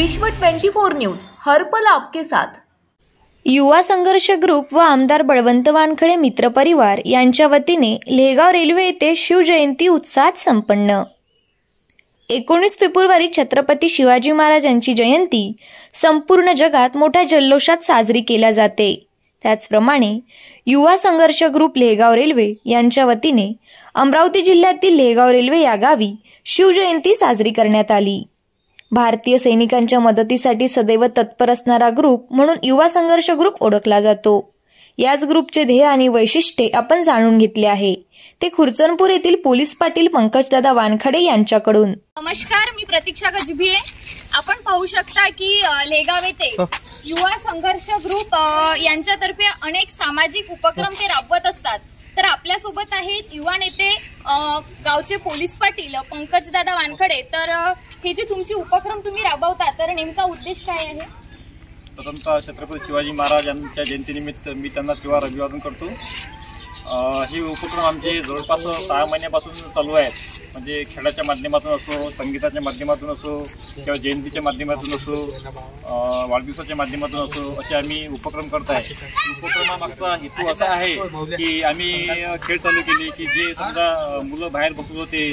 विश्व 24 न्यूज हर पल आपके साथ। युवा संघर्ष ग्रुप व आमदार बळवंत वानखडे मित्र परिवार यांच्या वतीने लेगाव रेल्वे येथे शिवजयंती उत्साहात संपन्न। 19 फेब्रुवारी छत्रपती शिवाजी महाराजांची जयंती संपूर्ण जगात मोठ्या जल्लोषात साजरी केली जाते। त्याचप्रमाणे युवा संघर्ष ग्रुप लेगाव रेल्वे यांच्या वतीने अमरावती जिल्ह्यातील लेगाव रेल्वे या गावी शिवजयंती साजरी करण्यात आली। भारतीय सैनिकांच्या मदतीसाठी सदैव तत्पर असणारा ग्रुप म्हणून युवा संघर्ष ग्रुप ओळखला जातो। याच ग्रुपचे ध्येय आणि वैशिष्ट्ये आपण जाणून घेतले आहे, ते खुर्चनपूर येथील पोलीस पाटील पंकजदादा वानखडे यांच्याकडून। नमस्कार, मी प्रतीक्षा गजभिये। आपण पाहू शकता की लेगाव येथे युवा संघर्ष ग्रुप यांच्यातर्फे अनेक सामाजिक उपक्रम ते राबवत असतात। तर आपल्या सोबत आहेत युवा नेते गावचे पोलीस पाटील पंकजदादा वानखडे। तर हे जे तुमचे उपक्रम तुम्ही राबवता, तर नेमका उद्देश काय आहे? प्रथमतः छत्रपती शिवाजी महाराज यांच्या जयंतीनिमित्त मी त्यांना किंवा अभिवादन करतो। हे उपक्रम आमचे जवळपास 6 महिन्यापासून चालू आहेत। म्हणजे खेळाच्या माध्यमातून असो, संगीताच्या माध्यमातून असो, किंवा जयंतीच्या माध्यमातून असो, वाढदिवसाच्या माध्यमातून असो, असे आम्ही उपक्रम करत आहे। उपक्रमामागचा हेतू असा आहे की आम्ही खेळ चालू केले की जे समजा मुलं बाहेर बसत होते,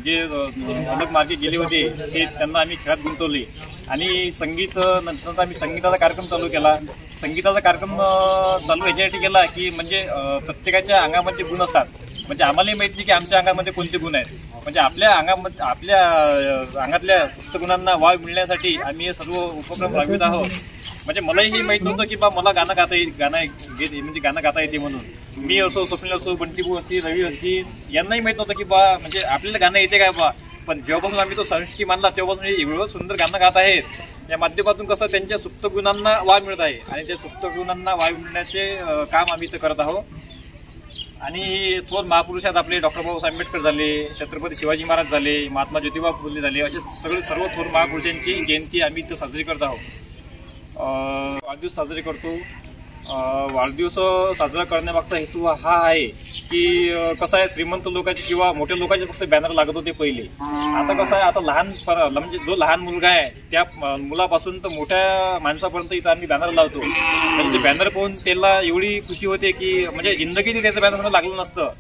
जे अलग मार्गे गेले होते, ते त्यांना आम्ही खेळात गुंतवले। आणि संगीत नंतर आम्ही संगीताचा कार्यक्रम चालू केला। संगीताचा कार्यक्रम चालू याच्यासाठी केला की म्हणजे प्रत्येकाच्या अंगामध्ये गुण असतात। म्हणजे आम्हालाही माहिती की आमच्या अंगामध्ये कोणते गुण आहेत, म्हणजे आपल्या अंगातल्या सुप्त गुणांना वाव मिळण्यासाठी आम्ही हे सर्व उपक्रम राबवित आहोत। म्हणजे मलाही हे माहीत नव्हतं की मला गाणं गाता येते म्हणून। मी असो, स्वप्नील असो, बंटीबू असती, रवी असती, यांनाही माहीत नव्हतं की म्हणजे आपल्याला गाणं येते काय बा। पण जेव्हापासून आम्ही तो संस्कृती मानला तेव्हापासून एवढं सुंदर गाणं गात आहेत। या माध्यमातून कसं त्यांच्या सुप्त गुणांना वाव मिळत आहे आणि त्या सुप्त गुणांना वाव मिळण्याचे काम आम्ही इथं करत आहोत। आणि थोर महापुरुषात आपले डॉक्टर बाबासाहेब आंबेडकर झाले, छत्रपती शिवाजी महाराज झाले, महात्मा ज्योतिबा फुले झाले, असे सर्व थोर महापुरुषांची जयंती आम्ही इथं साजरी करत आहोत। वाढदिवस साजरे करतो। वाढदिवस साजरा करण्यामागचा हेतू हा आहे की कसं आहे, श्रीमंत लोकांचे किंवा मोठ्या लोकांचे फक्त बॅनर लागत होते पहिले। आता कसं आहे, आता म्हणजे जो लहान मुलगा आहे त्या मुलापासून तर मोठ्या माणसापर्यंत इथं आम्ही बॅनर लावतो। म्हणजे ते बॅनर पाहून त्याला एवढी खुशी होते की म्हणजे जिंदगीने त्याचं बॅनर लागलं नसतं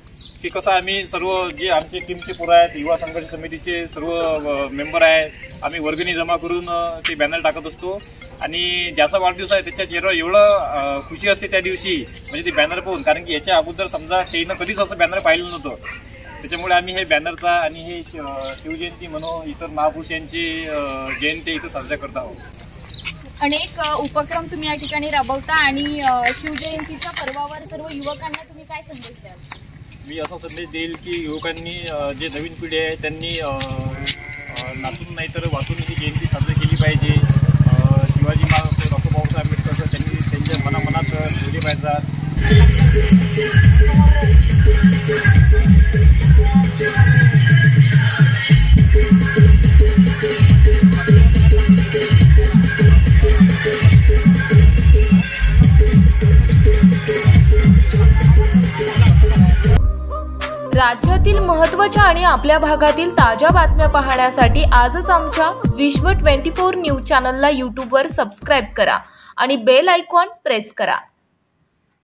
की कसं आम्ही सर्व जे आमचे टीमचे पोरं आहेत, युवा संघर्ष समितीचे सर्व मेंबर आहेत, आम्ही वर्गणी जमा करून ते बॅनर टाकत असतो। आणि ज्याचा वाढदिवस आहे त्याच्या चेहऱ्यावर एवढं खुशी असते त्या दिवशी, म्हणजे ते बॅनर पाहून, कारण की याच्या अगोदर समजा त्यानं कधीच असं बॅनर पाहिलं नव्हतं। त्याच्यामुळे आम्ही हे बॅनरचा आणि हे शिवजयंती म्हणून इतर महापुरुषांची जयंती इथं साजरा करत आहोत। अनेक उपक्रम तुम्ही या ठिकाणी राबवता आणि शिवजयंतीच्या पर्वावर सर्व युवकांना तुम्ही काय संदेश द्याल? मी असा संदेश देईल की युवकांनी, जे नवीन पिढी आहे त्यांनी नाचून नाही तर वाचून ही जयंती साजरी केली पाहिजे। शिवाजी महाराज, डॉक्टर बाबासाहेब आंबेडकर त्यांनी त्यांच्या मनात ठेवले पाहिजेत। राज्यातील महत्त्वाच्या आणि आपल्या भागातील ताज्या बातम्या पाहण्यासाठी आजच आमच्या विश्व 24 न्यूज चॅनलला यूट्यूबवर सबस्क्राईब करा आणि बेल आयकॉन प्रेस करा।